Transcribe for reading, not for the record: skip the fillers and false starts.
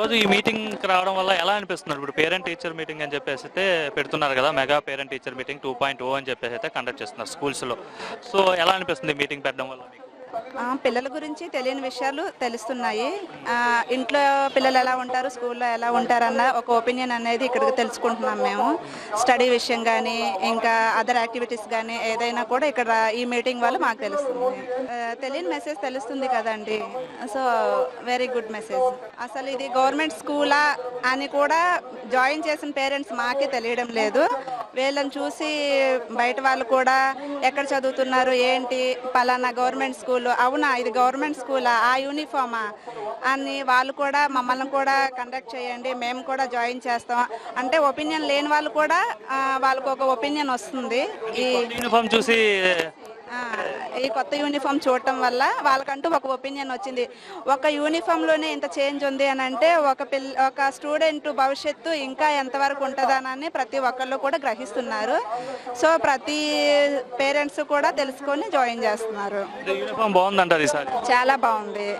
ఈరోజు ఈ మీటింగ్కి రావడం వల్ల ఎలా అనిపిస్తున్నారు? ఇప్పుడు పేరెంట్ టీచర్ మీటింగ్ అని చెప్పేసి అయితే పెడుతున్నారు కదా, మెగా పేరెంట్ టీచర్ మీటింగ్ 2.0 అని చెప్పేసి అయితే కండక్ట్ చేస్తున్నారు స్కూల్స్లో. సో ఎలా అనిపిస్తుంది మీటింగ్ పెట్టడం వల్ల మీకు? పిల్లల గురించి తెలియని విషయాలు తెలుస్తున్నాయి. ఇంట్లో పిల్లలు ఎలా ఉంటారు, స్కూల్లో ఎలా ఉంటారన్న ఒక ఒపీనియన్ అనేది ఇక్కడ తెలుసుకుంటున్నాం మేము. స్టడీ విషయం కానీ ఇంకా అదర్ యాక్టివిటీస్ కానీ ఏదైనా కూడా ఇక్కడ ఈ మీటింగ్ వల్ల మాకు తెలుస్తుంది. తెలియని మెసేజ్ తెలుస్తుంది కదండి. So very good message. అసలు ఇది గవర్నమెంట్ స్కూలా అని కూడా జాయిన్ చేసిన పేరెంట్స్ మాకే తెలియడం లేదు. వీళ్ళని చూసి బయట వాళ్ళు కూడా ఎక్కడ చదువుతున్నారు ఏంటి, పలానా గవర్నమెంట్ స్కూల్, అవునా ఇది గవర్నమెంట్ స్కూలా, ఆ యూనిఫామా అని వాళ్ళు కూడా మమ్మల్ని కూడా కండక్ట్ చేయండి, మేము కూడా జాయిన్ చేస్తాం అంటే ఒపీనియన్ లేని వాళ్ళు కూడా వాళ్ళకు ఒక ఒపీనియన్ వస్తుంది. యూనిఫామ్ చూసి ఈ కొత్త యూనిఫామ్ చూడటం వల్ల వాళ్ళకంటూ ఒక ఒపీనియన్ వచ్చింది. ఒక యూనిఫామ్లోనే ఇంత చేంజ్ ఉంది అని అంటే ఒక స్టూడెంట్ భవిష్యత్తు ఇంకా ఎంతవరకు ఉంటుందనని ప్రతి ఒక్కళ్ళు కూడా గ్రహిస్తున్నారు. సో ప్రతి పేరెంట్స్ కూడా తెలుసుకొని జాయిన్ చేస్తున్నారు. యూనిఫామ్ బాగుందంటారు ఈసారి? చాలా బాగుంది.